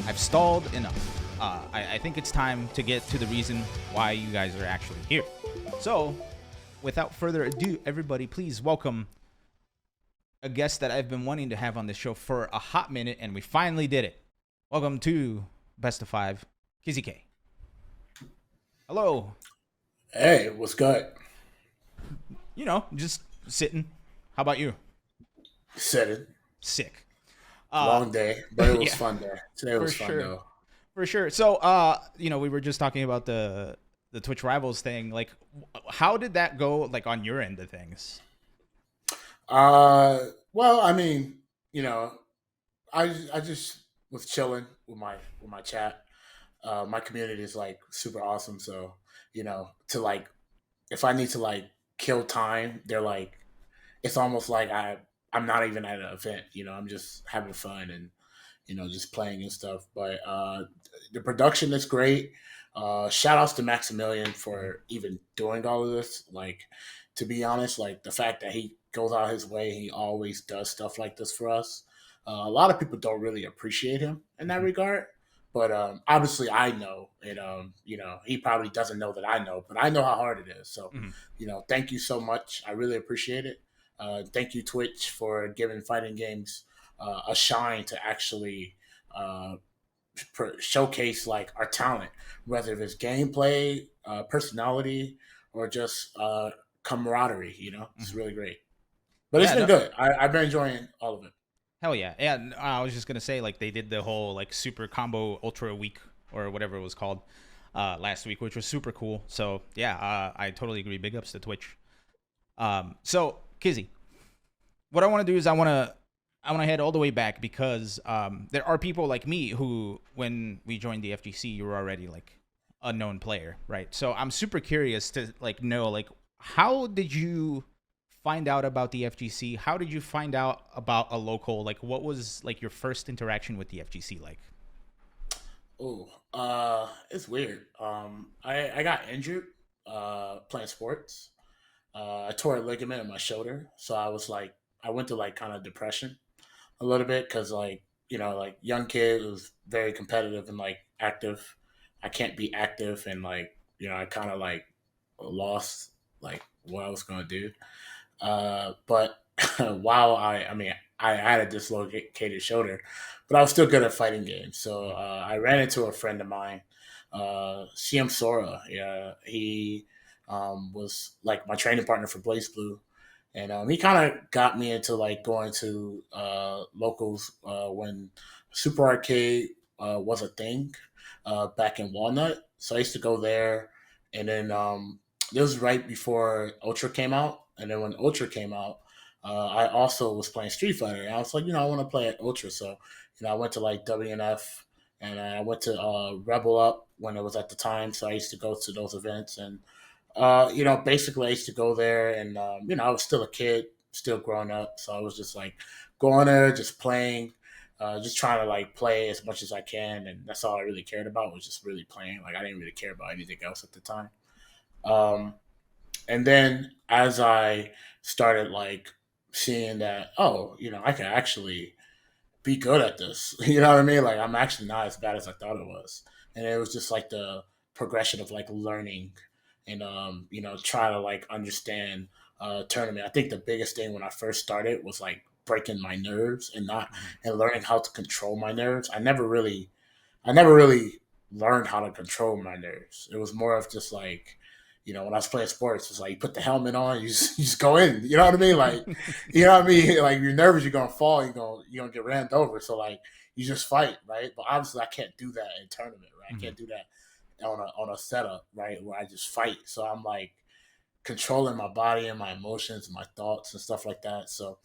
I've stalled enough. I think it's time to get to the reason why you guys are actually here. So, without further ado, everybody, please welcome a guest that I've been wanting to have on this show for a hot minute, and we finally did it. Welcome to Best of Five, Kizzy K. Hello. Hey, what's good? Just sitting. How about you? Said it. Sick. Uh, Long day, but it was yeah, fun there. Today for was fun sure. though. For sure. So, we were just talking about the Twitch rivals thing. Like, how did that go? Like on your end of things? Well, I mean, you know, I just was chilling with my chat. My community is like super awesome, so to like if I need to like kill time, they're like it's almost like I'm not even at an event. I'm just having fun and just playing and stuff. But the production is great. Shout outs to Maximilian Mhm. for even doing all of this. Like, to be honest, like the fact that he goes out his way, he always does stuff like this for us. A lot of people don't really appreciate him in that Mhm. regard. But obviously, I know, and he probably doesn't know that I know, but I know how hard it is. So, Mhm. thank you so much. I really appreciate it. Thank you, Twitch, for giving fighting games a shine to actually uh, showcase like our talent, whether it's gameplay, personality, or just camaraderie. It's Mhm. really great. But it's Yeah. been No. good. I've been enjoying all of it. Hell yeah. Yeah. I was just gonna say like they did the whole like super combo ultra week or whatever it was called last week, which was super cool. So yeah, I totally agree. Big ups to Twitch. So Kizzy, what I want to do is I want to head all the way back because there are people like me who, when we joined the FGC, you were already like a known player, right? So I'm super curious to like know like how did you find out about the FGC? How did you find out about a local? Like, what was like your first interaction with the FGC like? Oh, it's weird. I got injured playing sports. I tore a ligament in my shoulder, so I went to like kind of depression a little bit because like young kid was very competitive and like active. I can't be active and like I kind of like lost like what I was gonna do. But while I mean I had a dislocated shoulder, but I was still good at fighting games. So I ran into a friend of mine, CM Sora. Yeah, he was like my training partner for Blaze Blue, and he kind of got me into like going to locals when Super Arcade was a thing back in Walnut. So I used to go there, and then it was right before Ultra came out, and then when Ultra came out, I also was playing Street Fighter, and I was like, I want to play at Ultra, so I went to like WNF, and I went to Rebel Up when it was at the time, so I used to go to those events, and basically I used to go there, and I was still a kid, still growing up, so I was just like going there, just playing. Just trying to like play as much as I can, and that's all I really cared about was just really playing. Like I didn't really care about anything else at the time. Um, and then as I started like seeing that, oh, I can actually be good at this. You know what I mean? Like I'm actually not as bad as I thought it was. And it was just like the progression of like learning and trying to like understand tournament. I think the biggest thing when I first started was like breaking my nerves and not Mhm. and learning how to control my nerves. I never really learned how to control my nerves. It was more of just like, when I was playing sports, it's like you put the helmet on, you just go in. You know what I mean? Like, you know what I mean? Like you're nervous, you're gonna fall, you're gonna get ran over. So like you just fight, right? But obviously I can't do that in tournament, right? I Mhm. can't do that on a setup, right? Where I just fight. So I'm like controlling my body and my emotions and my thoughts and stuff like that. So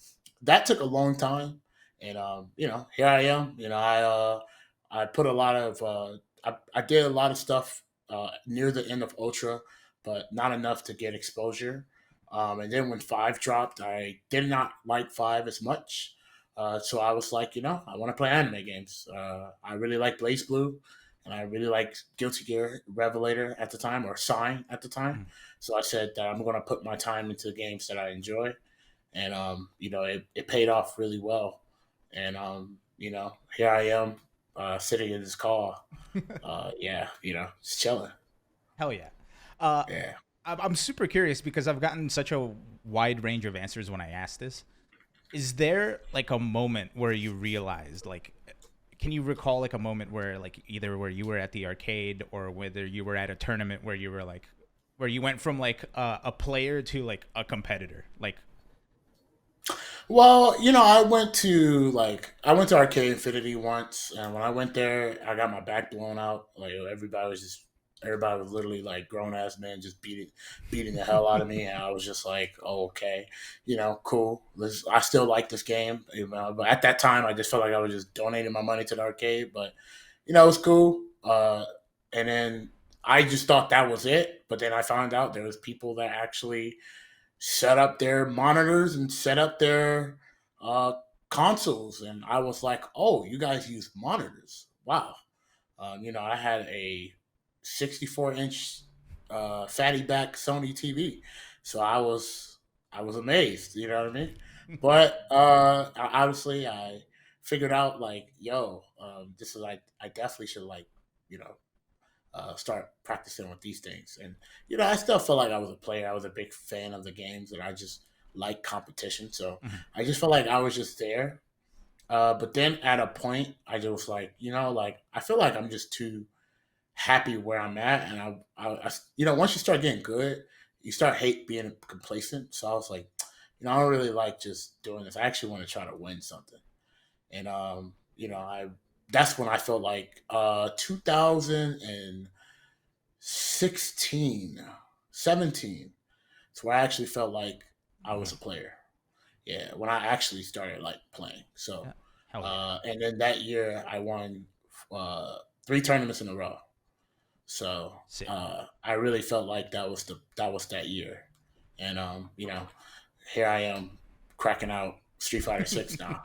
that took a long time, and here I am. I put a lot of I did a lot of stuff near the end of Ultra, but not enough to get exposure. And then when five dropped, I did not like five as much. So I was like, I want to play anime games. I really like Blaze Blue, and I really like Guilty Gear Revelator at the time, or Sign at the time. Mhm. So I said that I'm going to put my time into games that I enjoy, and it paid off really well. And here I am. sitting in his car. Yeah, just chilling. Hell yeah. Uh, Yeah. I'm super curious because I've gotten such a wide range of answers when I ask this. Is there like a moment where you realized, like, can you recall like a moment where, like, either where you were at the arcade or whether you were at a tournament where you were like, where you went from like a player to like a competitor? Like, Well, I went to Arcade Infinity once, and when I went there, I got my back blown out. Like everybody was literally like grown ass men just beating the hell out of me, and I was just like, oh, okay, cool. I still like this game, but at that time, I just felt like I was just donating my money to the arcade, but it was cool. And then I just thought that was it, but then I found out there was people that actually set up their monitors and set up their uh, consoles, and I was like, "Oh, you guys use monitors? Wow!" I had a 64-inch fatty back Sony TV, so I was amazed. You know what I mean? But obviously, I figured out like, yo, this is like I definitely should like you know start practicing with these things. And I still feel like I was a player. I was a big fan of the games, and I just like competition. So mhm, I just felt like I was just there. But then at a point, I just was like, like I feel like I'm just too happy where I'm at, and once you start getting good, you start hate being complacent. So I was like, I don't really like just doing this. I actually want to try to win something. And I that's when I felt like 2016, 17. It's where I actually felt like I mhm. was a player. Yeah, when I actually started like playing. Yeah, So, hell yeah. and then that year I won uh, three tournaments in a row. So Sick. I really felt like that was that year, and here I am cracking out Street Fighter 6 now.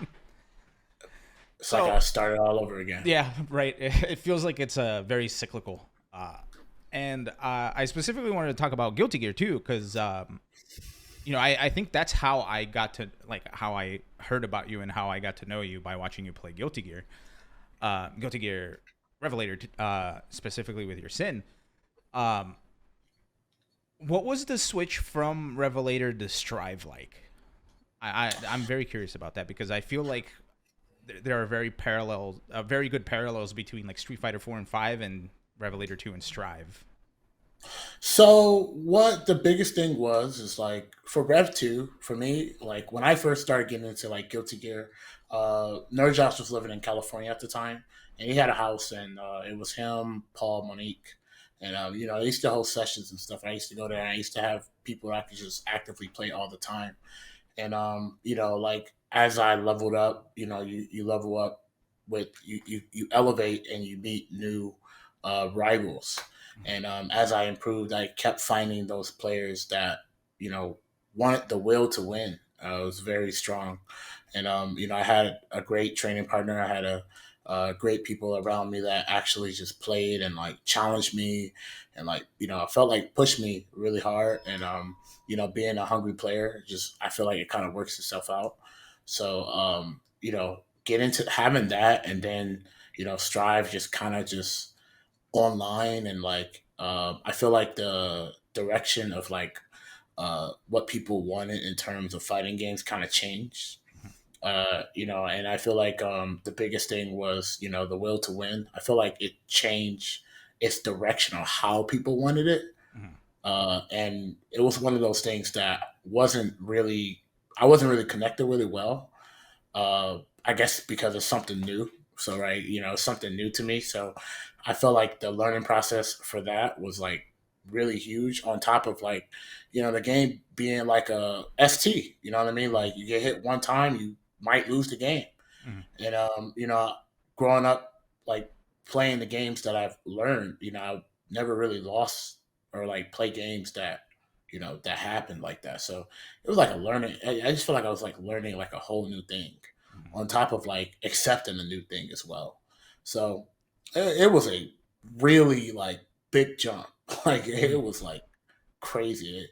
It's like I So started all over again. yeah, right. It feels like it's very cyclical. And I specifically wanted to talk about Guilty Gear too, because I think that's how I got to, like, how I heard about you and how I got to know you, by watching you play Guilty Gear. Guilty Gear Revelator, specifically with your Sin. Um, what was the switch from Revelator to Strive like? I'm very curious about that because I feel like there are very good parallels between like Street Fighter 4 and 5 and Revelator 2 and Strive. So what the biggest thing was is like for Rev 2, for me, like when I first started getting into like Guilty Gear, Nerd Josh was living in California at the time, and he had a house, and it was him, Paul, Monique, and they used to host sessions and stuff. I used to go there, and I used to have people that I could just actively play all the time. And like as I leveled up, you level up with you elevate and you meet new rivals. And as I improved, I kept finding those players that you know wanted the will to win. It was very strong, and I had a great training partner. I had a great people around me that actually just played and like challenged me, and like I felt like pushed me really hard. And being a hungry player, just I feel like it kind of works itself out. So get into having that, and then strive just kind of just online, and like I feel like the direction of like what people wanted in terms of fighting games kind of changed. And I feel like the biggest thing was the will to win. I feel like it changed its direction on how people wanted it, Mhm. and it was one of those things that I wasn't really connected really well. I guess because it's something new. So right, it's something new to me. So I felt like the learning process for that was like really huge. On top of like, the game being like a ST. You know what I mean? Like you get hit one time, you might lose the game. Mhm. And growing up like playing the games that I've learned, I never really lost or like play games that that happened like that. So it was like a learning. I just feel like I was like learning like a whole new thing, Mhm. on top of like accepting a new thing as well. So it was a really like big jump. Like it Mhm. was like crazy.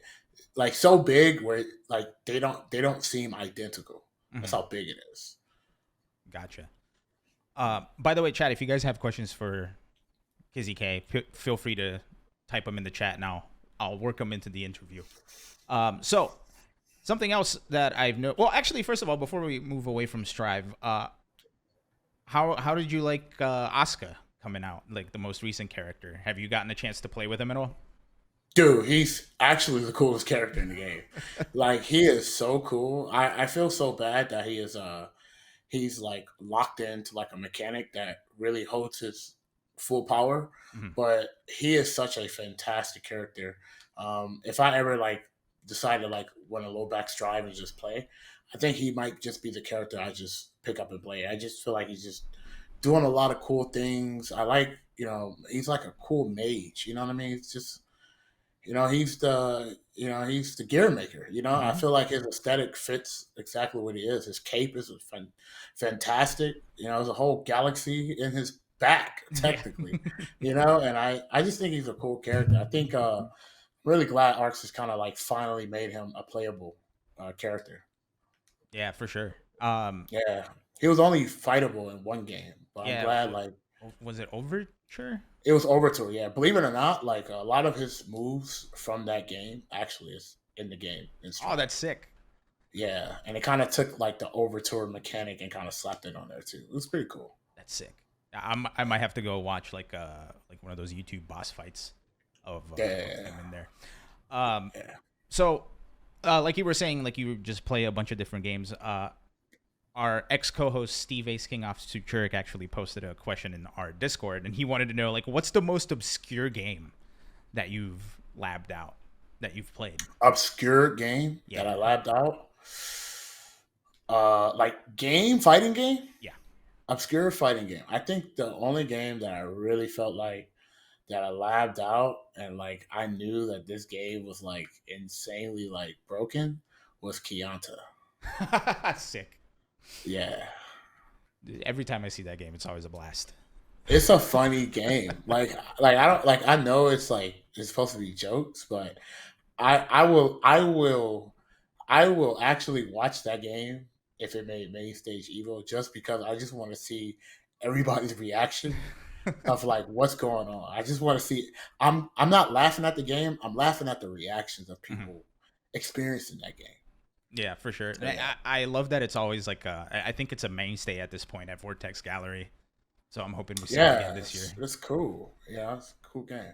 Like so big where like they don't seem identical. That's Mhm. how big it is. Gotcha. By the way, chat, if you guys have questions for Kizzy K, feel free to type them in the chat now. I'll work them into the interview. So something else that I've no. Well, actually, first of all, before we move away from Strive, how did you like Asuka coming out, like the most recent character? Have you gotten a chance to play with him at all? Dude, he's actually the coolest character in the game. Like he is so cool. I feel so bad that he's like locked into like a mechanic that really holds his full power. Mhm. But he is such a fantastic character. If I ever like decide to like want to low back strive and just play, I think he might just be the character I just pick up and play. I just feel like he's just doing a lot of cool things. I like, he's like a cool mage. You know what I mean? It's just he's the gear maker. I Mhm. feel like his aesthetic fits exactly what he is. His cape is fantastic. There's a whole galaxy in his back, Yeah. technically. And I just think he's a cool character. I think really glad Arcs has kind of like finally made him a playable character. Yeah, for sure. Yeah, he was only fightable in one game, but I'm Yeah. glad like Was it Overture? it was Overture. Yeah, believe it or not, like a lot of his moves from that game actually is in the game in Oh, Strive. that's sick. Yeah, and it kind of took like the Overture mechanic and kind of slapped it on there too. It was pretty cool. That's sick. I might have to go watch like one of those YouTube boss fights of Yeah, him in there. Um, yeah. so like you were saying, like you just play a bunch of different games. Our ex co-host Steve Ace King off Churik actually posted a question in our Discord, and he wanted to know like what's the most obscure game that you've labbed out, that you've played. Obscure game that Yeah, I labbed out. Like fighting game, yeah. obscure fighting game. I think the only game that I really felt like that I labbed out and like I knew that this game was like insanely like broken was Kianta. Sick. Yeah. Every time I see that game, it's always a blast. It's a funny game. Like I don't like I know it's supposed to be jokes, but I will actually watch that game if it made main stage Evo just because I just want to see everybody's reaction of like what's going on. I just want to see I'm not laughing at the game, I'm laughing at the reactions of Mhm. people experiencing that game. Yeah, for sure. So yeah. I love that it's always like I think it's a mainstay at this point at Vortex Gallery. So I'm hoping we see it again Yeah, this year. it's cool. Yeah, it's a cool game.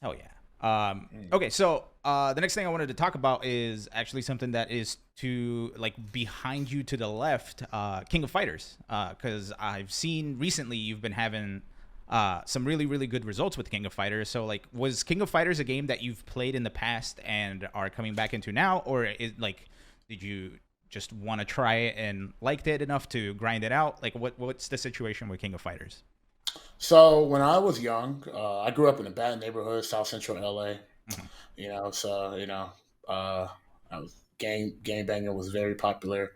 Hell yeah. Mm. Okay, so the next thing I wanted to talk about is actually something that is to like behind you to the left, King of Fighters, because I've seen recently you've been having some really really good results with King of Fighters. So like, was King of Fighters a game that you've played in the past and are coming back into now, or is like, did you just want to try it and liked it enough to grind it out? Like, what's the situation with King of Fighters? So when I was young, I grew up in a bad neighborhood, South Central LA. Mhm. So uh, I was gang banging was very popular.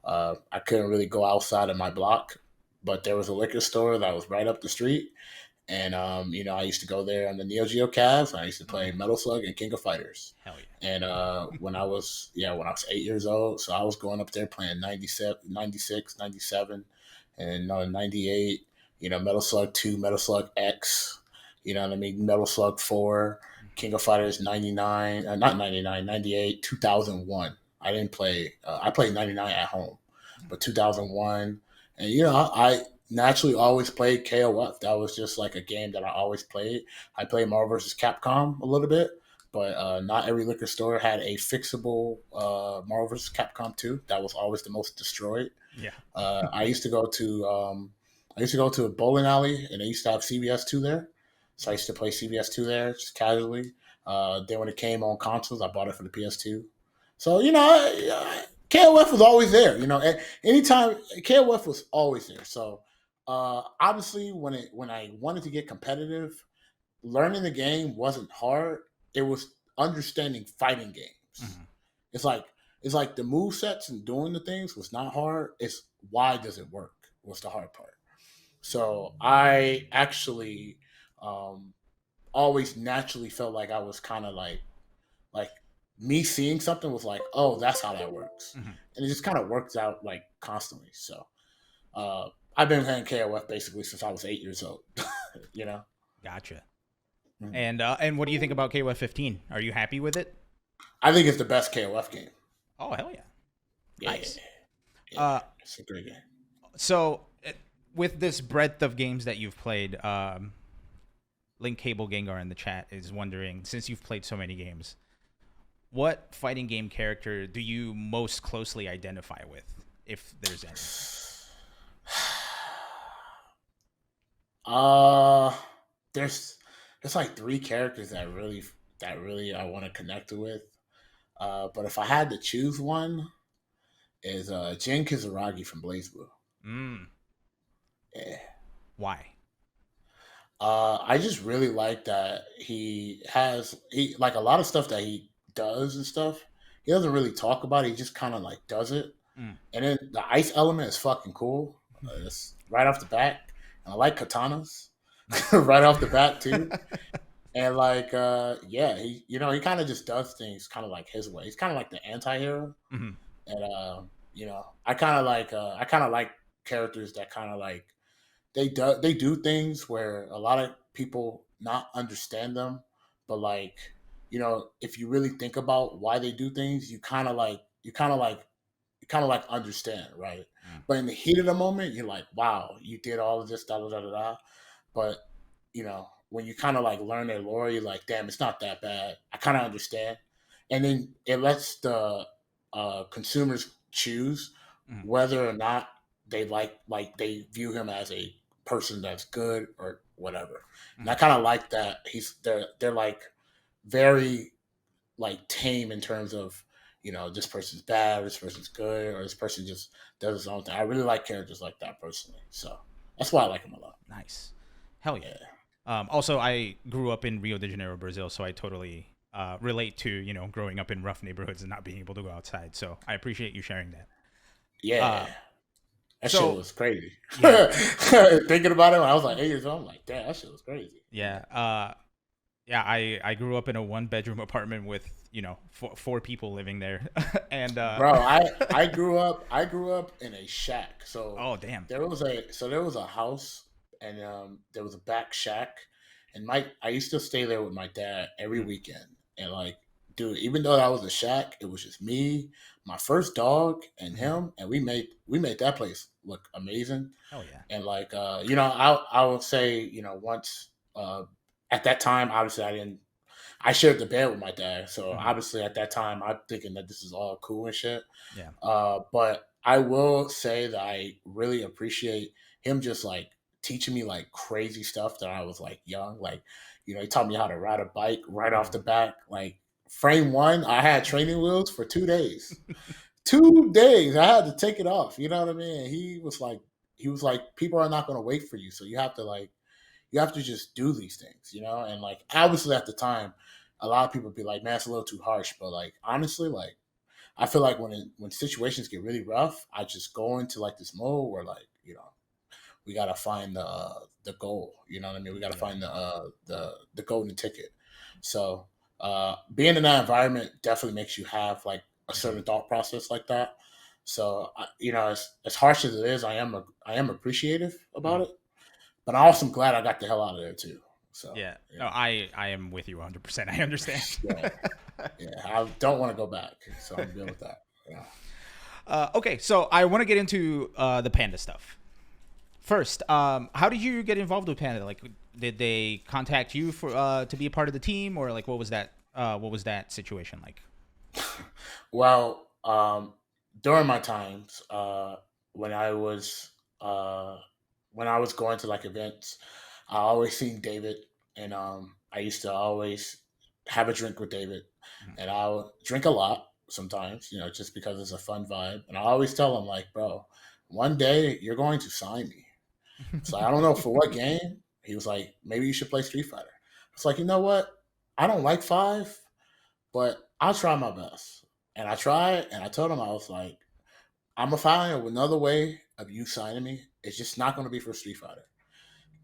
I couldn't really go outside of my block, but there was a liquor store that was right up the street, and I used to go there on the Neo Geo Cavs. I used to play Mm, Metal Slug and King of Fighters. hell yeah. And when I was 8 years old, so I was going up there playing 97, 96, 97, and 98. Metal Slug 2, Metal Slug X. You know what I mean? Metal Slug 4, King of Fighters 99, not 99, 98, 2001. I didn't play. I played 99 at home, but 2001, and I naturally always played KOF. That was just like a game that I always played. I played Marvel vs. Capcom a little bit, but not every liquor store had a fixable Marvel vs. Capcom 2. That was always the most destroyed. Yeah. I used to go to a bowling alley, and they used to have CBS 2 there. So I used to play CBS 2 there just casually. Then when it came on consoles, I bought it for the PS2. So KOF was always there. Anytime KOF was always there. So obviously, when I wanted to get competitive, learning the game wasn't hard. It was understanding fighting games. Mhm. It's like it's like the move sets and doing the things was not hard. It's why does it work was the hard part. So I actually um, always naturally felt like I was kind of like me seeing something was like, oh, that's how that works, Mhm. and it just kind of works out like constantly. So I've been playing KOF basically since I was 8 years old. you know. Gotcha. Mhm. And what do you think about KOF 15? Are you happy with it? I think it's the best KOF game. Oh hell yeah, Yeah, nice. yeah, Uh, it's a great game. so with this breadth of games that you've played, Link Cable Gengar in the chat is wondering, since you've played so many games, what fighting game character do you most closely identify with, if there's any? Uh, there's like three characters that really I want to connect with. But if I had to choose one, is Jin Kizaragi from Blaze Blue. Mm, Yeah. why? I just really like that he like a lot of stuff that he does and stuff. He doesn't really talk about it. He just kind of like does it. Mm. And then the ice element is fucking cool. It's right off the bat. And I like katanas Nice. right off the bat too. And like, yeah, he kind of just does things kind of like his way. He's kind of like the anti-hero. Mhm. And I kind of like characters that kind of like they do things where a lot of people not understand them, but like, if you really think about why they do things, you kind of like understand, right? Mm. But in the heat of the moment, you're like, wow, you did all of this, da da da da da. But when you kind of like learn their lore, you're like, damn, it's not that bad. I kind of understand, and then it lets the consumers choose Mm. whether or not like they view him as a person that's good or whatever. And I Mm. kind of like that they're like very like tame in terms of this person's bad, this person's good, or this person just does his own thing. I really like characters like that personally, so that's why I like him a lot. Nice. Hell yeah. Yeah, Also, I grew up in Rio de Janeiro, Brazil, so I totally relate to growing up in rough neighborhoods and not being able to go outside. So I appreciate you sharing that. yeah, Uh, that shit so was crazy. yeah, Thinking about it when I was like 8 years old, I'm like, damn, that shit was crazy. yeah, yeah. I grew up in a one bedroom apartment with four people living there, and Bro, I grew up in a shack. So oh damn. there was a house, and there was a back shack, and my I used to stay there with my dad every Mm. weekend. And like, dude, even though that was a shack, it was just me, my first dog, and Mhm. him, and we made that place look amazing. Hell yeah. And like, I would say, once at that time, obviously I shared the bed with my dad, so Mhm. obviously at that time I'm thinking that this is all cool and shit. Yeah. But I will say that I really appreciate him just like teaching me like crazy stuff that I was like young. Like, he taught me how to ride a bike right off Mhm. the bat. Like frame one, I had training wheels for 2 days. 2 days, I had to take it off. You know what I mean? He was like, people are not going to wait for you, so you have to just do these things, and like obviously at the time, a lot of people be like, man, it's a little too harsh, but like honestly, like I feel like when situations get really rough, I just go into like this mode where like we gotta find the goal. You know what I mean? We gotta Yeah. find the golden ticket. So being in that environment definitely makes you have like a Mhm. certain thought process like that. So as harsh as it is, I am appreciative about Mhm. it, but I also am glad I got the hell out of there too. So Yeah. No, I am with you 100%. I understand. yeah, yeah, I don't want to go back, so I'm good with that. Yeah. Okay, so I want to get into the panda stuff. First, how did you get involved with Panda? Like, did they contact you for to be a part of the team, or like what was that? What was that situation like? Well, during my times, when I was uh, when I was going to like events, I always seen David, and I used to always have a drink with David, Mhm. and I'll drink a lot sometimes, just because it's a fun vibe. And I always tell him like, bro, one day you're going to sign me. So I don't know for what game. He was like, maybe you should play Street Fighter. It's like, you know what? I don't like five, but I'll try my best. And I tried, and I told him, I was like, I'm gonna find another way of you signing me. It's just not gonna be for Street Fighter.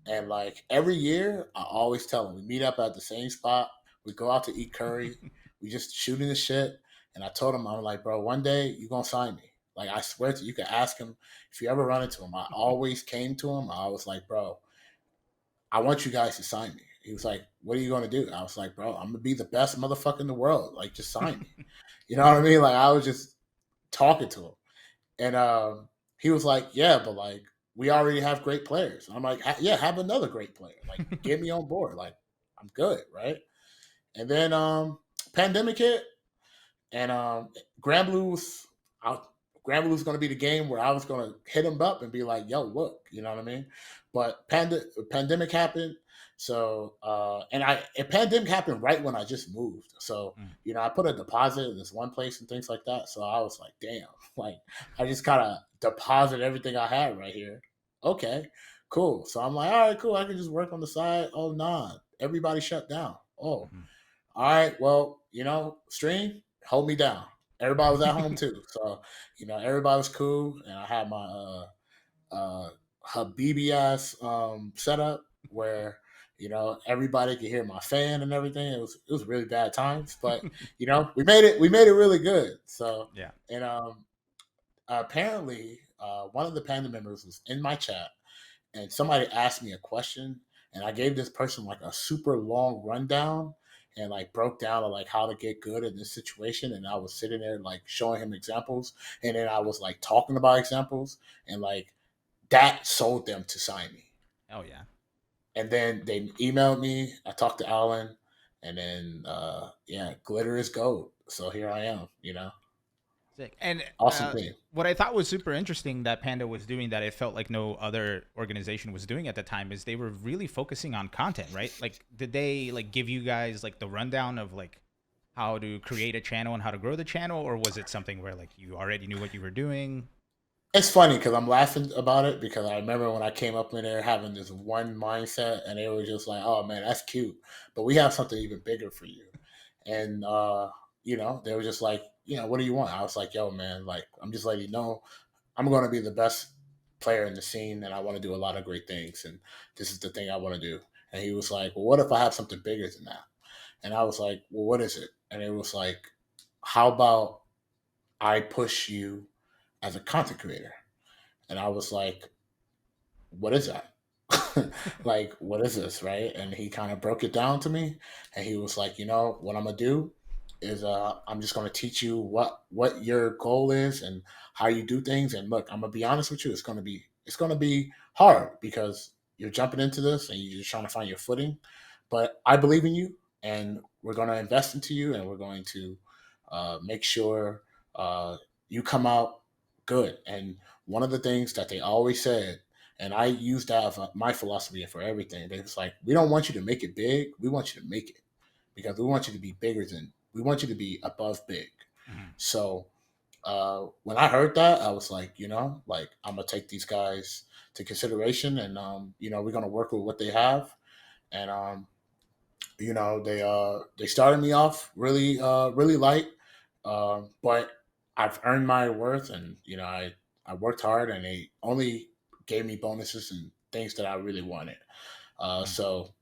And like every year, I always tell him we meet up at the same spot. We go out to eat curry. We just shooting the shit. And I told him, I'm like, bro, one day you gonna sign me. Like I swear to you, can ask him if you ever run into him. I always came to him. I was like, bro, I want you guys to sign me. He was like, what are you going to do? I was like, bro, I'm gonna be the best motherfucker in the world. Like, just sign me. You know what I mean? Like, I was just talking to him, and he was like, yeah, but like, we already have great players. I'm like, yeah, have another great player. Like, get me on board. Like, I'm good, right? And then pandemic hit, and Grand Blues, I, Grand Blues going to be the game where I was going to hit him up and be like, "Yo, look," you know what I mean? But pandemic happened, so pandemic happened right when I just moved. So Mm. I put a deposit in this one place and things like that. So I was like, "Damn!" Like I just kind of deposit everything I had right here. Okay, cool. So I'm like, "All right, cool. I can just work on the side." Oh, nah, everybody shut down. Oh, Mhm. all right, well, stream, hold me down. Everybody was at home too. So, everybody was cool. And I had my Habibi ass setup where, everybody could hear my fan and everything. It was really bad times, but we made it really good. So Yeah. and apparently one of the panda members was in my chat and somebody asked me a question and I gave this person like a super long rundown and like broke down on like how to get good in this situation and I was sitting there like showing him examples and then I was like talking about examples and like that sold them to sign me. Oh yeah. And then they emailed me, I talked to Alan, and then yeah, glitter is gold. So here I am, Sick. And awesome thing. what I thought was super interesting that Panda was doing that it felt like no other organization was doing at the time is they were really focusing on content, right? Like, did they like give you guys like the rundown of like how to create a channel and how to grow the channel, or was it something where like you already knew what you were doing? It's funny because I'm laughing about it because I remember when I came up in there having this one mindset and they were just like, "Oh man, that's cute, but we have something even bigger for you." And they were just like, "What do you want?" I was like, "Yo, man, like I'm just letting you know, I'm going to be the best player in the scene, and I want to do a lot of great things, and this is the thing I want to do." And he was like, "Well, what if I have something bigger than that?" And I was like, "Well, what is it?" And it was like, "How about I push you as a content creator?" And I was like, what is that? Like, what is this, right? And he kind of broke it down to me, and he was like, what I'm gonna do is I'm just gonna teach you what your goal is and how you do things. And look, I'm gonna be honest with you, it's gonna be hard because you're jumping into this and you're just trying to find your footing. But I believe in you, and we're gonna invest into you, and we're going to make sure you come out good. And one of the things that they always said, and I use that as my philosophy for everything. They was like, we don't want you to make it big. We want you to make it because we want you to be bigger than, we want you to be above big. Mhm. So when I heard that, I was like, like I'm going to take these guys to consideration and, we're going to work with what they have. And, they started me off really light, but I've earned my worth, and I worked hard, and they only gave me bonuses and things that I really wanted. Mhm. So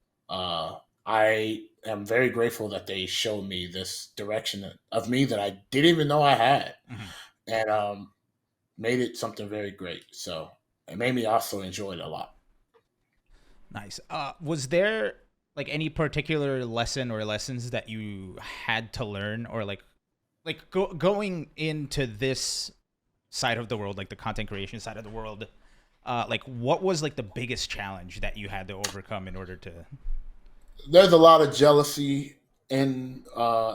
I am very grateful that they showed me this direction of me that I didn't even know I had, Mhm. and made it something very great. So it made me also enjoy it a lot. Nice. Was there like any particular lesson or lessons that you had to learn, or like going into this side of the world, like the content creation side of the world? Like, what was like the biggest challenge that you had to overcome in order to? There's a lot of jealousy in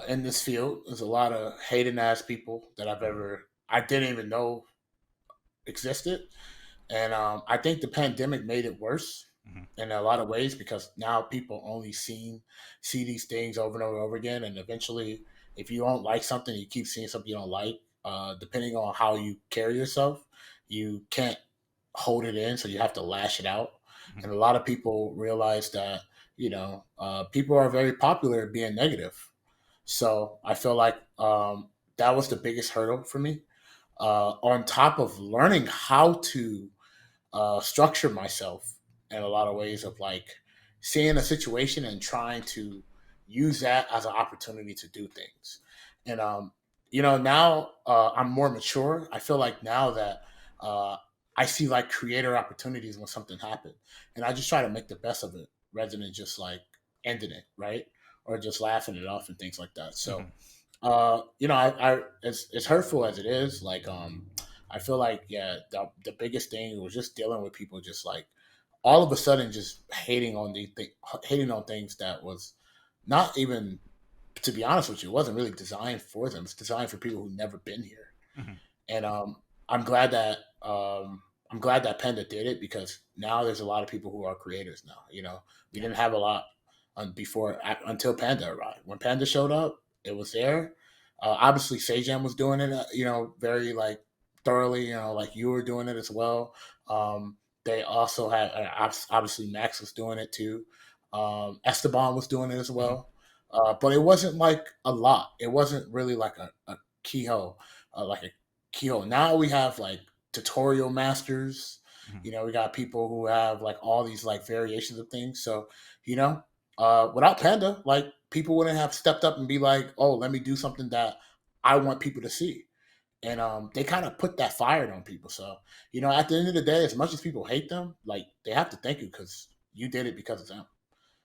this field. There's a lot of hating ass people that I didn't even know existed, and I think the pandemic made it worse Mhm. in a lot of ways because now people only see these things over and over and over again, and eventually, if you don't like something, you keep seeing something you don't like. Depending on how you carry yourself, you can't hold it in, so you have to lash it out. Mhm. And a lot of people realize that people are very popular at being negative. So I feel like that was the biggest hurdle for me. On top of learning how to structure myself in a lot of ways of like seeing a situation and trying to use that as an opportunity to do things. And now I'm more mature. I feel like now that uh, I see like creator opportunities when something happened, and I just try to make the best of it rather than just like ending it, right? Or just laughing it off and things like that. Hmm. So, I it's hurtful as it is. Like, I feel like yeah, the biggest thing was just dealing with people just like all of a sudden just hating on things that was not even, to be honest with you, it wasn't really designed for them. It's designed for people who've never been here. Hmm. And I'm glad that I'm glad that Panda did it, because now there's a lot of people who are creators now. We Yeah. didn't have a lot before until Panda arrived. When Panda showed up, it was there. Obviously, Sejam was doing it, very like thoroughly. Like you were doing it as well. They also had obviously Max was doing it too. Esteban was doing it as Hmm. well. But it wasn't like a lot. It wasn't really like a keyhole, like a keyhole. Now we have like tutorial masters. Hmm. We got people who have like all these like variations of things. So, you know, without Panda, like people wouldn't have stepped up and be like, "Oh, let me do something that I want people to see." And they kind of put that fire on people. So, at the end of the day, as much as people hate them, like they have to thank you because you did it because of them.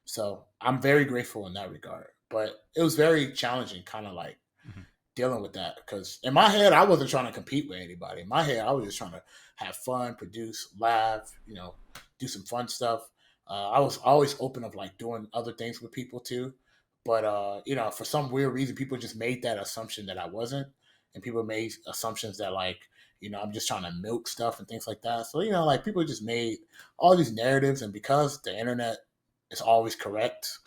So I'm very grateful in that regard. But it was very challenging, kind of like Hmm. dealing with that, because in my head I wasn't trying to compete with anybody. In my head I was just trying to have fun, produce, laugh, do some fun stuff. I was always open of like doing other things with people too, but for some weird reason people just made that assumption that I wasn't, and people made assumptions that like I'm just trying to milk stuff and things like that. So like people just made all these narratives, and because the internet is always correct,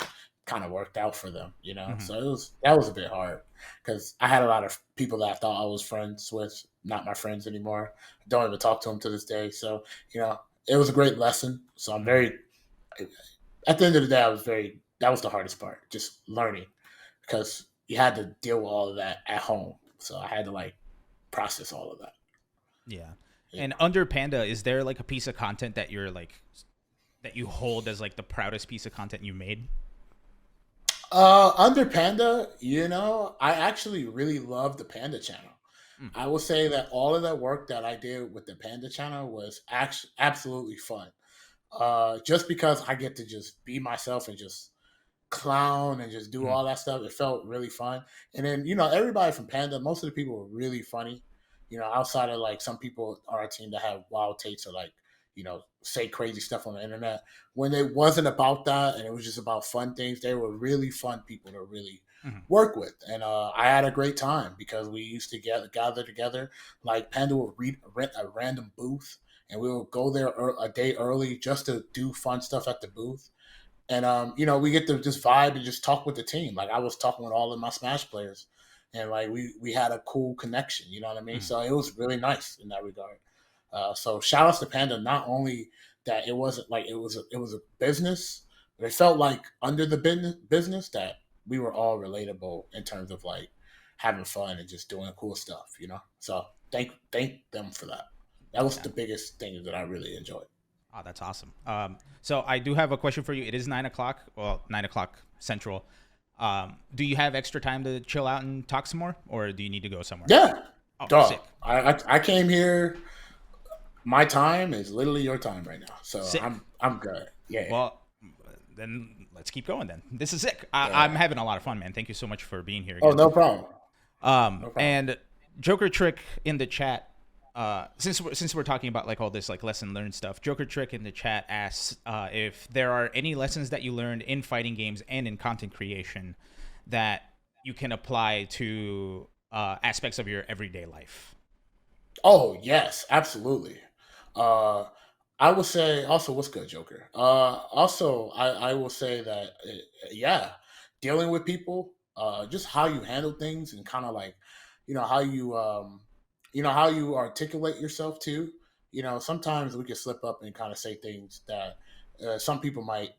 kind of worked out for them. Hmm. So that was a bit hard, because I had a lot of people that I thought I was friends with, not my friends anymore. Don't even talk to them to this day. So it was a great lesson. So I'm Hmm. very. At the end of the day, I was very. That was the hardest part, just learning, because you had to deal with all of that at home. So I had to like process all of that. Yeah. Yeah. And under Panda, is there like a piece of content that you're like that you hold as like the proudest piece of content you made? Under Panda, I actually really love the Panda channel. Mm. I will say that all of that work that I did with the Panda channel was actually absolutely fun. Just because I get to just be myself and just clown and just do Hmm. all that stuff, it felt really fun. And then everybody from Panda, most of the people were really funny. Outside of like some people on our team that have wild takes or like say crazy stuff on the internet. When it wasn't about that and it was just about fun things, they were really fun people to really Hmm. work with. And I had a great time because we used to gather together. Like Panda would rent a random booth, and we would go there a day early just to do fun stuff at the booth. And we get to just vibe and just talk with the team. Like I was talking with all of my Smash players, and like we had a cool connection. You know what I mean? Hmm. So it was really nice in that regard. So shout outs to Panda. Not only that it wasn't like it was a business, but it felt like under the business that we were all relatable in terms of like having fun and just doing cool stuff. So thank them for that. That was Yeah. the biggest thing that I really enjoyed. Oh, that's awesome. So I do have a question for you. It is 9 o'clock. Well, 9 o'clock Central. Do you have extra time to chill out and talk some more, or do you need to go somewhere? Yeah, Oh, dog. sick, I came here. My time is literally your time right now, so sick. I'm good. Yeah, Well, then let's keep going. Then this is sick. I'm yeah. having a lot of fun, man. Thank you so much for being here Oh, again. no problem. No problem. And Joker Trick in the chat. Since we're talking about like all this like lesson learned stuff, Joker Trick in the chat asks if there are any lessons that you learned in fighting games and in content creation that you can apply to aspects of your everyday life. Oh yes, absolutely. Uh, I would say also, what's good, Joker. Also, I will say that yeah, dealing with people, just how you handle things and kind of like, how how you articulate yourself too. Sometimes we can slip up and kind of say things that some people might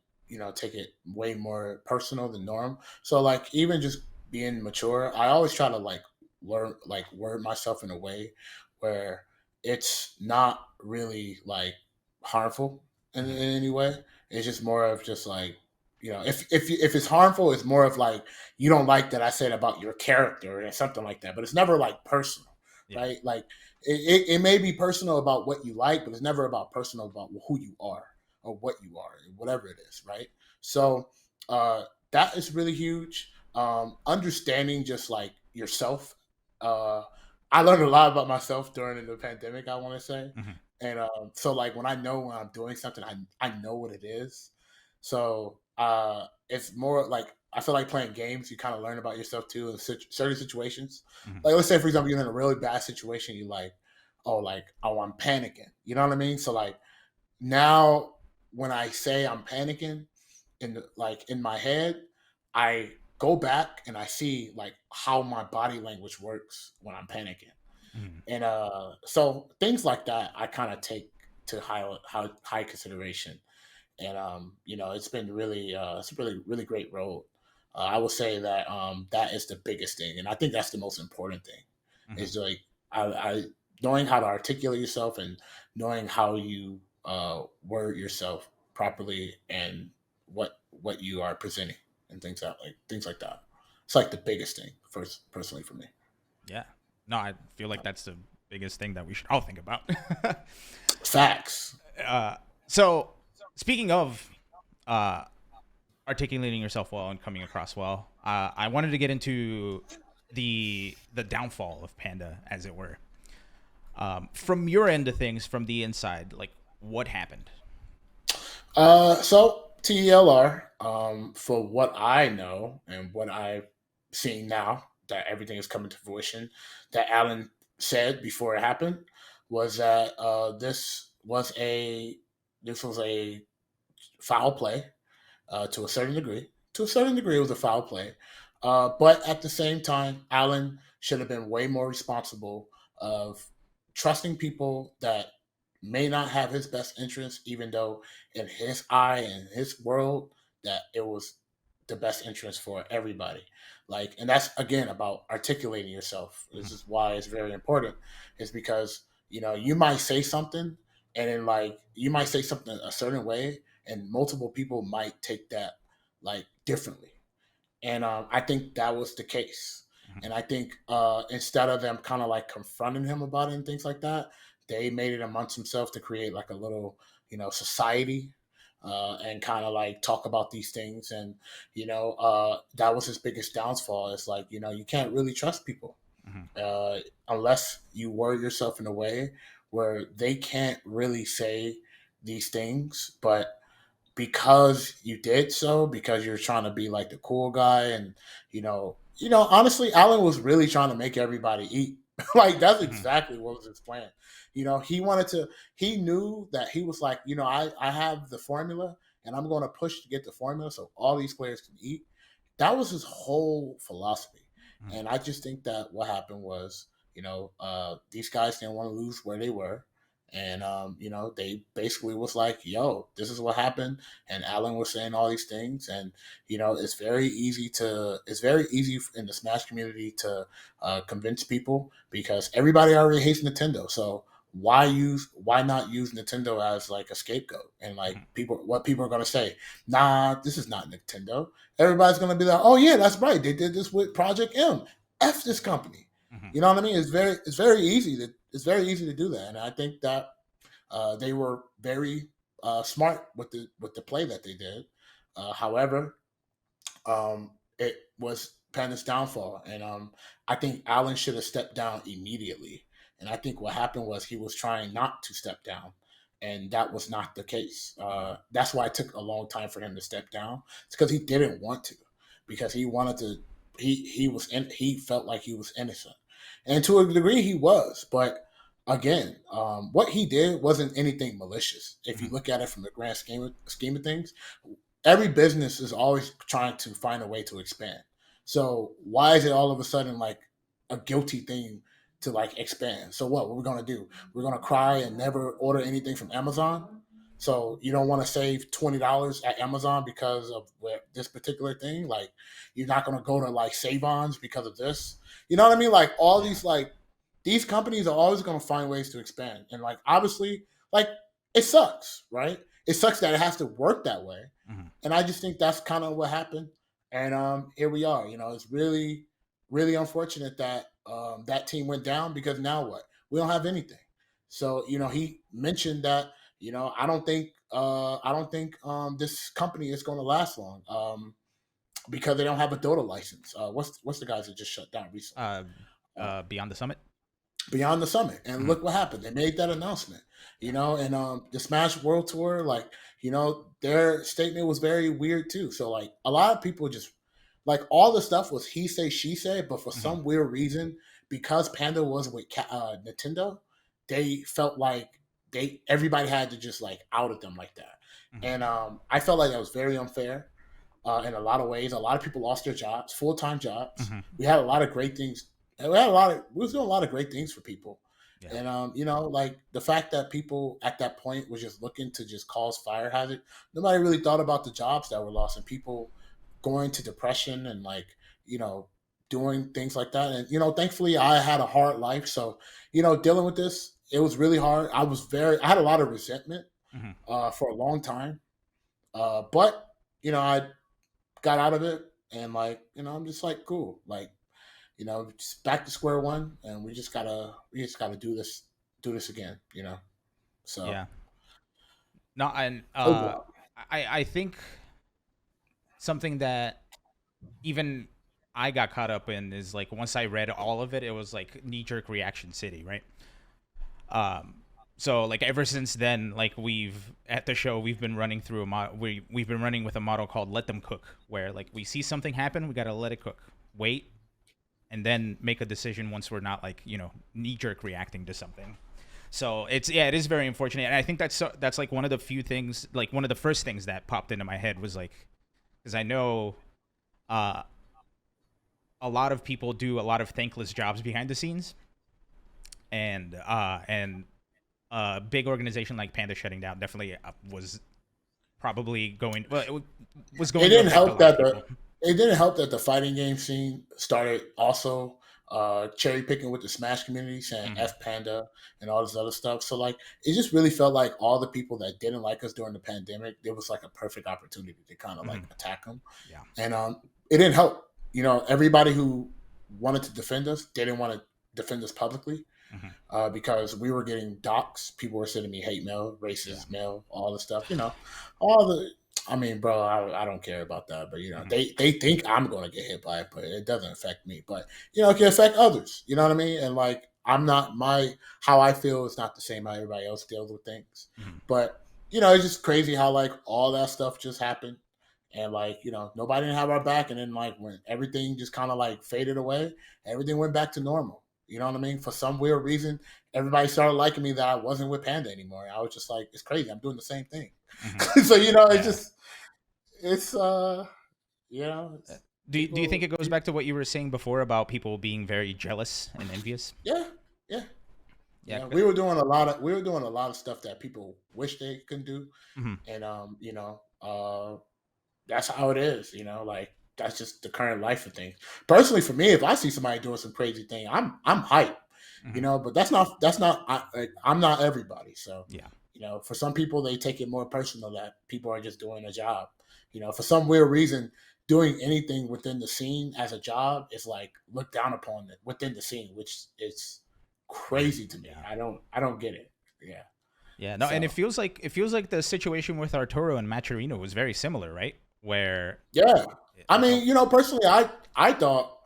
take it way more personal than norm. So like even just being mature, I always try to like learn like word myself in a way where it's not really like harmful in Mhm. any way. It's just more of just like if it's harmful, it's more of like you don't like that I said about your character or something like that. But it's never like personal. Yeah. right? Like it may be personal about what you like, but it's never about personal about who you are or what you are, whatever it is, right? So uh, that is really huge. Understanding just like yourself. Uh, I learned a lot about myself during the pandemic, I want to say. Hmm. And so like when I know when I'm doing something, I know what it is. So it's more like I feel like playing games. You kind of learn about yourself too in certain situations. Hmm. Like let's say for example you're in a really bad situation. You like, oh like oh I'm panicking. You know what I mean? So like now when I say I'm panicking like in my head, I go back and I see like how my body language works when I'm panicking. Hmm. And so things like that I kind of take to high consideration. And it's been really it's a really great road. I would say that that is the biggest thing, and I think that's the most important thing. Hmm. Is like I knowing how to articulate yourself and knowing how you word yourself properly and what you are presenting and things like that. It's like the biggest thing first personally for me. Yeah. No, I feel like that's the biggest thing that we should all think about. Facts. uh, so, speaking of uh, articulating yourself well and coming across well, I wanted to get into the downfall of Panda, as it were. From your end of things, from the inside, like what happened? So TELR, for what I know and what I've seen now that everything is coming to fruition, that Alan said before it happened was that this was a foul play to a certain degree. To a certain degree, it was a foul play. But at the same time, Allen should have been way more responsible of trusting people that may not have his best interest, even though in his eye and his world, that it was the best interest for everybody. Like, and that's again about articulating yourself. This Mhm. is why it's very important. Is because you might say something, and then like you might say something a certain way, and multiple people might take that like differently. And I think that was the case. Mhm. And I think instead of them kind of like confronting him about it and things like that, they made it amongst themselves to create like a little, society and kind of like talk about these things. And, that was his biggest downfall. It's like, you can't really trust people Mhm. uh, unless you word yourself in a way where they can't really say these things, but because you did so, because you're trying to be like the cool guy, and honestly, Alan was really trying to make everybody eat. Like that's Mhm. exactly what was his plan. He wanted to. He knew that he was like, I have the formula, and I'm going to push to get the formula so all these players can eat. That was his whole philosophy. Mhm. And I just think that what happened was, these guys didn't want to lose where they were. And, they basically was like, yo, this is what happened. And Alan was saying all these things. And, it's very easy in the Smash community to convince people because everybody already hates Nintendo. So why not use Nintendo as like a scapegoat? And like Mhm. what people are going to say, nah, this is not Nintendo. Everybody's gonna be like, "Oh yeah, that's right. They did this with Project M. F this company." Mhm. You know what I mean? It's very easy to do that, and I think that they were very smart with the play that they did. However, it was Panda's downfall, and I think Allen should have stepped down immediately. And I think what happened was he was trying not to step down, and that was not the case. That's why it took a long time for him to step down. It's because he didn't want to, because he wanted to. He felt like he was innocent, and to a degree he was. But again, what he did wasn't anything malicious. If you Mhm. look at it from the grand scheme of things, every business is always trying to find a way to expand. So why is it all of a sudden like a guilty thing to like expand? So what we're gonna do? We're gonna cry and never order anything from Amazon. So you don't want to save $20 at Amazon because of this particular thing. Like you're not gonna go to like Save-Ons because of this. You know what I mean? Like all Yeah. these companies are always gonna find ways to expand. And like obviously, like it sucks, right? It sucks that it has to work that way, Mhm. and I just think that's kind of what happened. And here we are. It's really, really unfortunate that that team went down because now what? We don't have anything. So he mentioned that I don't think this company is going to last long because they don't have a Dota license. What's the guys that just shut down recently? Uh, Uh, Beyond the Summit. Beyond the Summit, and Mhm. look what happened. They made that announcement, Yeah. and the Smash World Tour, like their statement was very weird too. So like a lot of people just like all the stuff was he say she say, but for Mhm. some weird reason, because Panda was with Nintendo, they felt like they everybody had to just like out at them like that, Mhm. and I felt like that was very unfair in a lot of ways. A lot of people lost their jobs, full time jobs. Mhm. We had a lot of great things. We was doing a lot of great things for people, Yeah. and like the fact that people at that point was just looking to just cause fire hazard. Nobody really thought about the jobs that were lost and people going to depression and like you know doing things like that. And thankfully, I had a hard life, so dealing with this, it was really hard. I had a lot of resentment Mhm. for a long time, but I got out of it, and like I'm just like cool, like just back to square one, and we just gotta do this again, so Yeah. No, and good job. I think something that even I got caught up in is like once I read all of it, it was like knee jerk reaction city, right? Um, so like ever since then, like we've at the show we've been running through we've been running with a model called let them cook, where like we see something happen, we gotta let it cook, wait, and then make a decision once we're not like knee jerk reacting to something. So it is very unfortunate, and I think that's like one of the few things, like one of the first things that popped into my head was like, because I know uh, a lot of people do a lot of thankless jobs behind the scenes, and a big organization like Panda shutting down definitely was probably going well, was It going to didn't affect a help lot of that people. the fighting game scene started also cherry picking with the Smash community, saying Hmm. F Panda and all this other stuff. So like it just really felt like all the people that didn't like us during the pandemic, there was like a perfect opportunity to kind of like Hmm. attack them, Yeah. and it didn't help. Everybody who wanted to defend us didn't want to defend us publicly Hmm. because we were getting docs. People were sending me hate mail, Yeah. racist mail, all the stuff. All the. I mean, bro, I don't care about that. But Hmm. they think I'm going to get hit by it, but it doesn't affect me. But it can affect others. You know what I mean? And like, I'm not my how I feel is not the same how everybody else deals with things. Hmm. But it's just crazy how like all that stuff just happened. And like, nobody didn't have our back. And then like when everything just kind of like faded away, everything went back to normal. You know what I mean? For some weird reason, everybody started liking me that I wasn't with Panda anymore. I was just like, it's crazy. I'm doing the same thing. Hmm. So it's Yeah. just it's Uh, it's do you think people, it goes people back to what you were saying before about people being very jealous and envious? yeah, yeah. Yeah. We were doing a lot of stuff that people wish they could do. Hmm. And that's how it is, like that's just the current life of things. Personally, for me, if I see somebody doing some crazy thing, I'm hyped, Hmm. but I'm not everybody. So, Yeah. for some people they take it more personal that people are just doing a job. For some weird reason, doing anything within the scene as a job is like looked down upon it within the scene, which is crazy to me. Yeah. I don't get it. Yeah. Yeah, no, and So it feels like the situation with Arturo and Macherino was very similar, right? Where yeah, I uh, mean, personally, I thought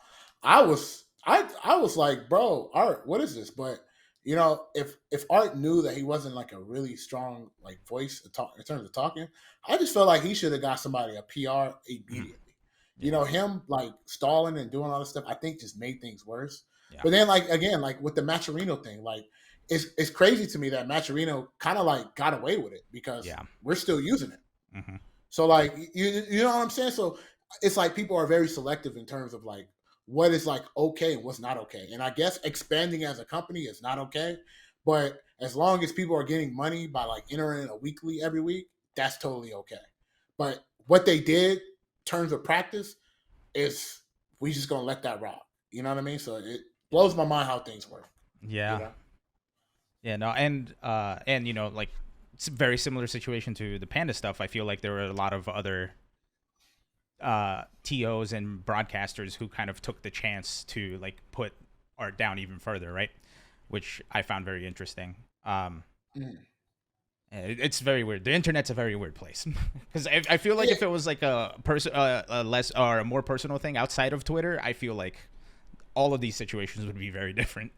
I was like, bro, Art, what is this? But if Art knew that he wasn't like a really strong like voice in terms of talking, I just felt like he should have got somebody a PR mhm, immediately. yeah, Him like stalling and doing all this stuff, I think just made things worse. yeah, But then like again, like with the Macherino thing, like it's crazy to me that Macherino kind of like got away with it because yeah, we're still using it. hmm, So like you know what I'm saying? So it's like people are very selective in terms of like what is like okay and what's not okay. And I guess expanding as a company is not okay, but as long as people are getting money by like entering a weekly every week, that's totally okay. But what they did, in terms of practice, is we just gonna let that rock. You know what I mean? So it yeah, blows my mind how things work. You yeah, know? yeah. No, and like it's a very similar situation to the Panda stuff. I feel like there were a lot of other TOs and broadcasters who kind of took the chance to like put are down even further, right? Which I found very interesting. Mm. It's very weird. The internet's a very weird place because I feel like Yeah, if it was like a less or a more personal thing outside of Twitter, I feel like all of these situations would be very different.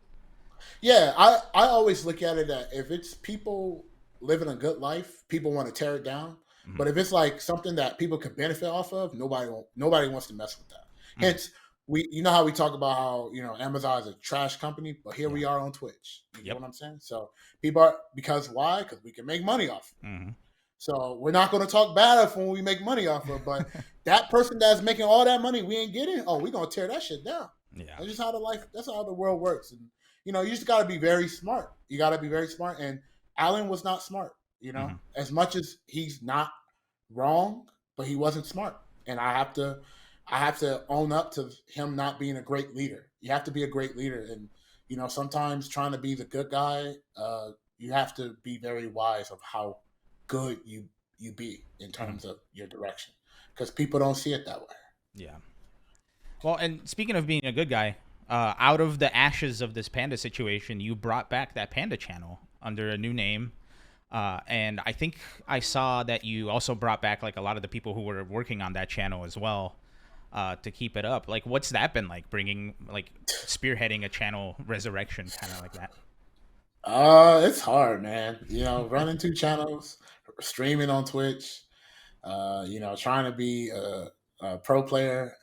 yeah. I always look at it that if it's people living a good life, people want to tear it down. Mm-hmm. But if it's like something that people could benefit off of, nobody wants to mess with that. Mm-hmm. Hence, you know how we talk about how Amazon is a trash company, but here Yeah. we are on Twitch. You get Yep. what I'm saying? So people are, because why? Because we can make money off of it. Mm-hmm. So we're not going to talk bad of when we make money off of, but that person that's making all that money we ain't getting. Oh, we're gonna tear that shit down. Yeah. That's just how the life. That's how the world works. And you just got to be very smart. You got to be very smart. And Allen was not smart. Mm-hmm. As much as he's not wrong, but he wasn't smart. And I have to own up to him not being a great leader. You have to be a great leader, and sometimes trying to be the good guy, you have to be very wise of how good you be in Mm-hmm. terms of your direction, because people don't see it that way. Yeah. Well, and speaking of being a good guy, out of the ashes of this panda situation, you brought back that panda channel under a new name. And I think I saw that you also brought back like a lot of the people who were working on that channel as well, to keep it up. Like, what's that been like, bringing like spearheading a channel resurrection, kind of like that? It's hard, man. Running two channels, streaming on Twitch, trying to be a pro player,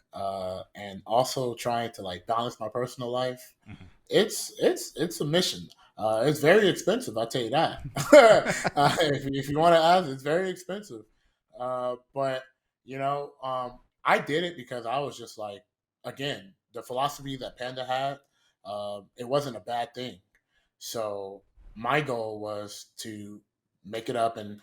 and also trying to like balance my personal life. Mm-hmm. It's a mission. It's very expensive, I'll tell you that. If you want to ask, it's very expensive. But I did it because I was just like, again, the philosophy that Panda had, it wasn't a bad thing. So my goal was to make it up, and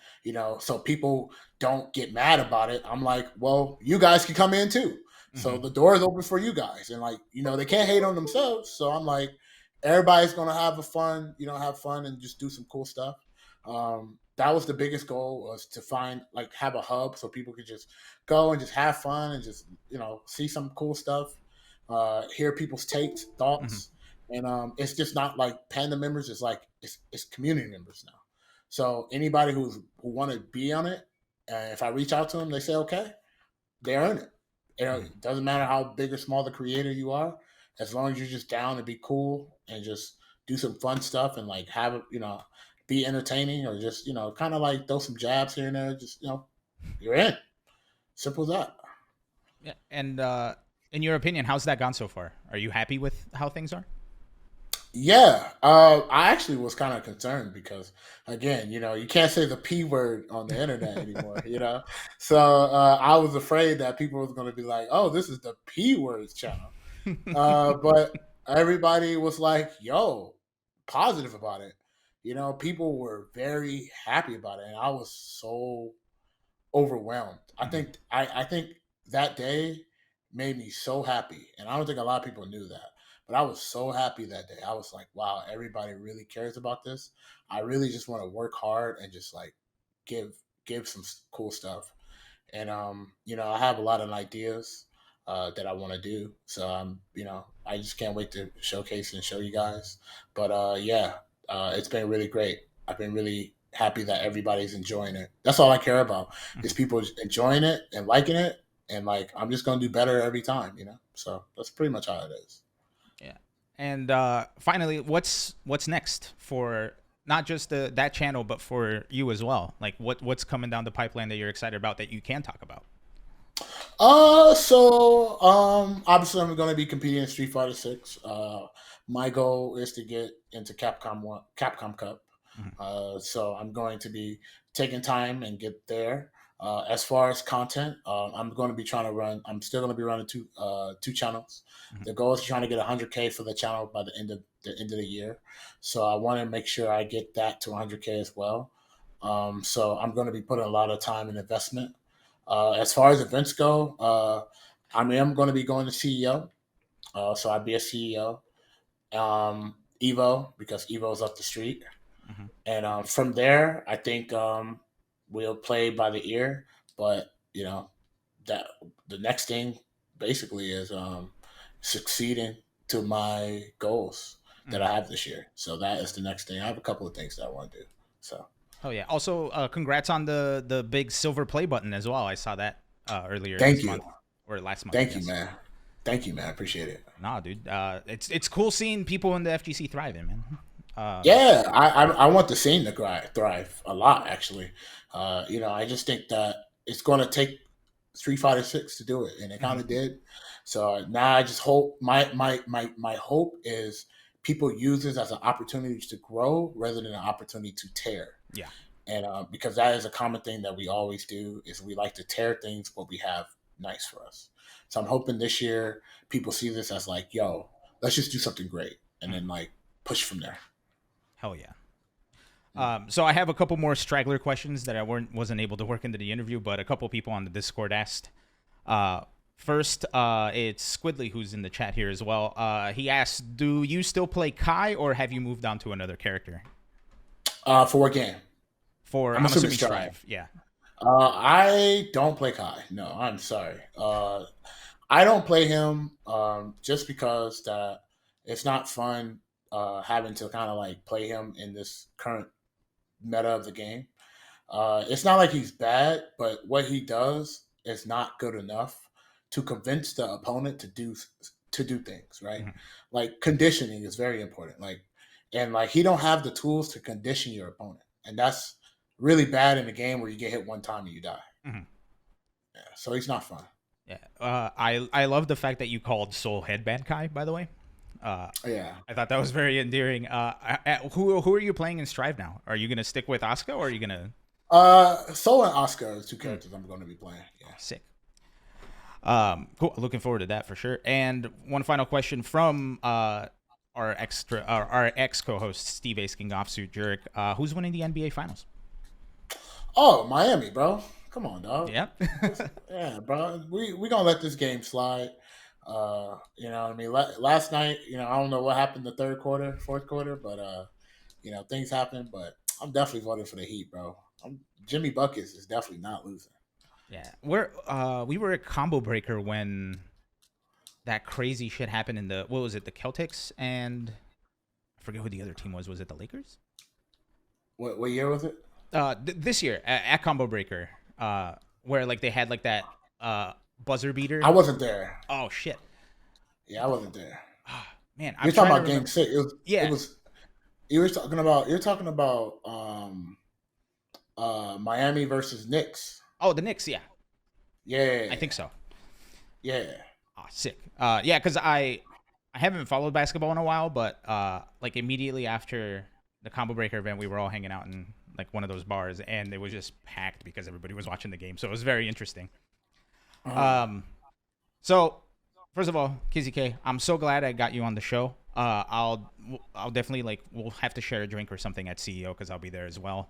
so people don't get mad about it. I'm like, well, you guys can come in too. Mm-hmm. So the door is open for you guys, and like they can't hate on themselves. So I'm like, everybody's gonna have fun and just do some cool stuff. That was the biggest goal, was to find like have a hub so people could just go and just have fun and just see some cool stuff, hear people's takes, Mm-hmm. thoughts, and it's just not like Panda members. It's like it's community members now. So anybody who want to be on it, if I reach out to them, they say okay, they earn it. It doesn't matter how big or small the creator you are, as long as you're just down to be cool and just do some fun stuff and like have it, be entertaining, or just kind of like throw some jabs here and there. Just you're in. Simple as that. Yeah. And in your opinion, how's that gone so far? Are you happy with how things are? Yeah, I actually was kind of concerned because, again, you can't say the p word on the internet anymore. So I was afraid that people was going to be like, "Oh, this is the p words channel," but everybody was like, "Yo, positive about it." People were very happy about it, and I was so overwhelmed. I Mm-hmm. think I think that day made me so happy, and I don't think a lot of people knew that. But I was so happy that day. I was like, wow, everybody really cares about this. I really just want to work hard and just like give give some cool stuff. And I have a lot of ideas that I want to do. So I just can't wait to showcase and show you guys. But yeah, it's been really great. I've been really happy that everybody's enjoying it. That's all I care about, is Mm-hmm. people enjoying it and liking it, and like I'm just gonna do better every time. So that's pretty much how it is. Yeah. And finally, what's next for not just that channel, but for you as well? Like, what's coming down the pipeline that you're excited about that you can talk about? Obviously I'm gonna be competing in Street Fighter Six. My goal is to get into Capcom Cup. Mm-hmm. So I'm going to be taking time and get there. As far as content, I'm going to be trying to run. I'm still going to be running two channels. Mm-hmm. The goal is trying to get 100K for the channel by the end of the year. So I want to make sure I get that to 100K as well. So I'm going to be putting a lot of time and investment. As far as events go, I am going to be going to CEO. So I'd be a CEO. Evo, because Evo's up the street. Mm-hmm. And from there, I think we'll play by the ear. But that the next thing basically is succeeding to my goals that Mhm. I have this year. So that is the next thing. I have a couple of things that I want to do. So Oh yeah. Also, congrats on the big silver play button as well. I saw that earlier thank this you. month or last month, I Thank you, guess. man. Thank you, man. I appreciate it. Nah, dude. It's cool seeing people in the FGC thriving, man. Yeah, I want the scene to thrive a lot, actually. I just think that it's going to take Street Fighter Six to do it, and it kind of did. So now I just hope my hope is people use this as an opportunity to grow rather than an opportunity to tear. Yeah. And because that is a common thing that we always do is we like to tear things what we have nice for us. So I'm hoping this year people see this as like, yo, let's just do something great, and Mhm. then like push from there. Hell yeah. Mm. So I have a couple more straggler questions that I wasn't able to work into the interview, but a couple people on the Discord asked. Uh, First, it's Squidly who's in the chat here as well. He asked, "Do you still play Kai, or have you moved on to another character?" For what game? For I'm I'm assuming assuming Strive. Strive. Yeah. I don't play Kai. No, I'm sorry. I don't play him just because that it's not fun having to kind of like play him in this current meta of the game. It's not like he's bad, but what he does is not good enough to convince the opponent to do things right. Mhm. Like conditioning is very important. And he don't have the tools to condition your opponent, and that's really bad in a game where you get hit one time and you die. Mhm. Yeah, so he's not fun. Yeah. I love the fact that you called Soul Headband Kai. By the way, uh, Yeah. I thought that was very endearing. Who are you playing in Strive now? Are you gonna stick with Asuka, or are you gonna? Soul and Oscar are two Mm. characters I'm going to be playing. Yeah. Oh, sick. Cool. Looking forward to that for sure. And one final question from our ex co-host Steve Ace King Offsuit Jurek. Who's winning the NBA Finals? Oh, Miami, bro. Come on, dog. Yeah. Yeah, bro. We gonna let this game slide. You know what I mean? Last night, I don't know what happened the third quarter, fourth quarter, but things happen. But I'm definitely voting for the Heat, bro. Jimmy Buckets is definitely not losing. Yeah. We were a combo breaker when that crazy shit happened in the what was it, the Celtics, and I forget who the other team was. Was it the Lakers? What year was it? This year at Combo Breaker, where like they had like that buzzer beater. I wasn't there. Oh shit. Yeah, I wasn't there. Man, I'm You're talking trying to about Game remember. Six. It was. It Yeah. was. You're talking about Miami versus Knicks. Oh, the Knicks. Yeah, I Yeah. think so. Yeah. Oh, sick. Yeah, because I haven't followed basketball in a while, but like immediately after the Combo Breaker event, we were all hanging out in like one of those bars, and it was just packed because everybody was watching the game. So it was very interesting. Uh-huh. Um, so first of all, Kizzy K, I'm so glad I got you on the show. I'll definitely like we'll have to share a drink or something at CEO because I'll be there as well.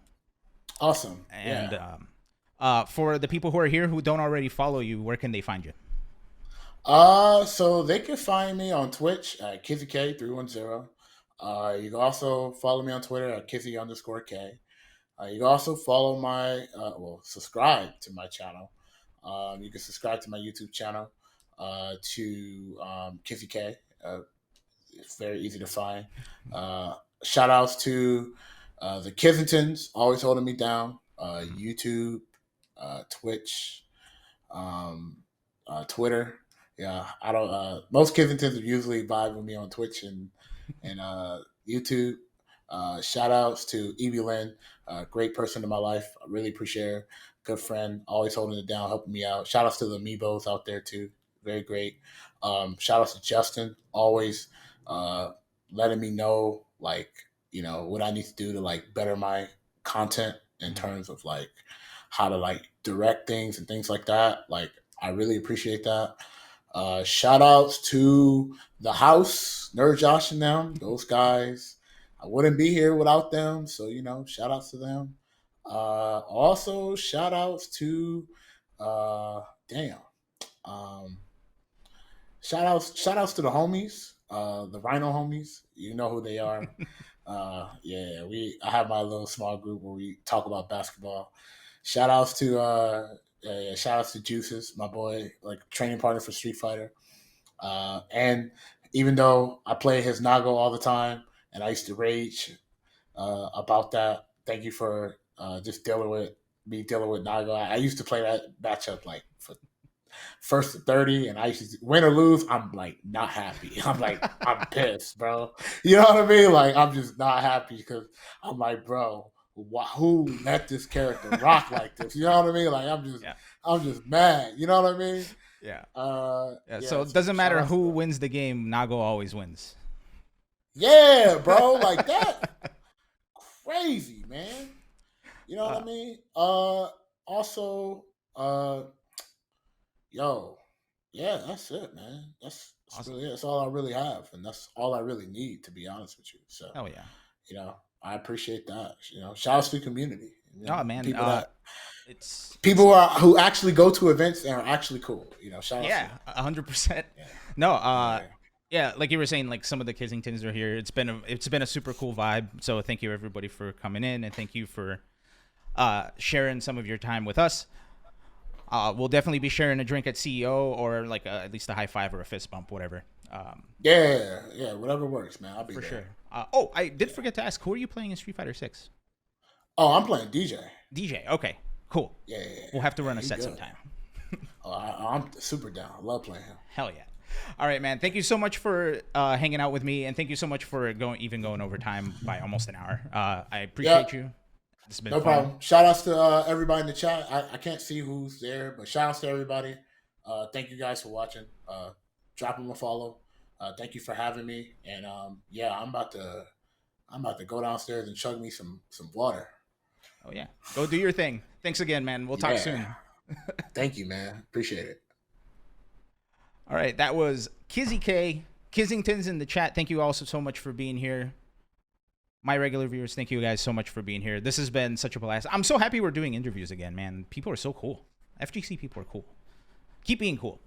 Awesome. And Yeah. for the people who are here who don't already follow you, where can they find you? So they can find me on Twitch at KizzyK310. You can also follow me on Twitter at Kizzy_K. You can also follow subscribe to my channel. You can subscribe to my YouTube channel to Kizzy K. It's very easy to find. Shout outs to the Kissingtons, always holding me down. YouTube, Twitch, um, Twitter. Yeah, I don't. Most Kissingtons usually vibe with me on Twitch and YouTube. Shout outs to Evie Lynn, great person in my life. I really appreciate her. Good friend, always holding it down, helping me out. Shout outs to the Amiibos out there too. Very great. Shout outs to Justin, always uh, letting me know what I need to do to like better my content in Mhm. terms of like how to like direct things and things like that. Like I really appreciate that. Shout outs to the house, Nerd Josh and them, those guys. I wouldn't be here without them. So, shout outs to them. Also, shout outs to, damn. Um, shout outs to the homies, the Rhino homies. You know who they are. Yeah, I have my little small group where we talk about basketball. Shout outs to, shout outs to Juices, my boy, like training partner for Street Fighter. And even though I play his Nago all the time, and I used to rage about that. Thank you for just dealing with me dealing with Nago. I used to play that matchup like for first to 30, and I used to win or lose. I'm like not happy. I'm like I'm pissed, bro. You know what I mean? Like I'm just not happy because I'm like, bro, who let this character rock like this? You know what I mean? Like Yeah. I'm just mad. You know what I mean? Yeah. Yeah. So Yeah. it So doesn't shout matter out to who that. wins the game. Nago always wins. Yeah, bro. Like that. Crazy, man. You know what uh, I mean? Also, uh, yo, yeah, that's it, man. That's awesome. really it. That's all I really have, and that's all I really need, to be honest with you. So, Hell yeah. you know, I appreciate that. You know, shout out to the community. You No, know, man. people that It's people who actually go to events and are actually cool. You know, shout out to yeah, them. 100%. Yeah, No, yeah, yeah, like you were saying, like some of the Kissingtons are here. It's been a super cool vibe. So thank you everybody for coming in, and thank you for sharing some of your time with us. We'll definitely be sharing a drink at CEO or like at least a high five or a fist bump, whatever. yeah, yeah. Whatever works, man. I'll be For there. sure. Oh, I did Yeah. forget to ask, who are you playing in Street Fighter Six? Oh, I'm playing DJ. DJ. Okay, cool. Yeah, yeah, yeah. We'll have to Yeah, run a he set good. sometime. Oh, I'm super down. I love playing him. Hell yeah. All right, man. Thank you so much for hanging out with me, and thank you so much for going over time by almost an hour. I Yeah, appreciate you. This has been no fun. problem. Shout outs to everybody in the chat. I can't see who's there, but shout outs to everybody. Thank you guys for watching. Drop them a follow. Thank you for having me. And yeah, I'm about to go downstairs and chug me some water. Oh yeah. Go do your thing. Thanks again, man. We'll talk Yeah. soon. Thank you, man. Appreciate it. All right, that was Kizzy K. Kissington's in the chat. Thank you all so much for being here. My regular viewers, thank you guys so much for being here. This has been such a blast. I'm so happy we're doing interviews again, man. People are so cool. FGC people are cool. Keep being cool.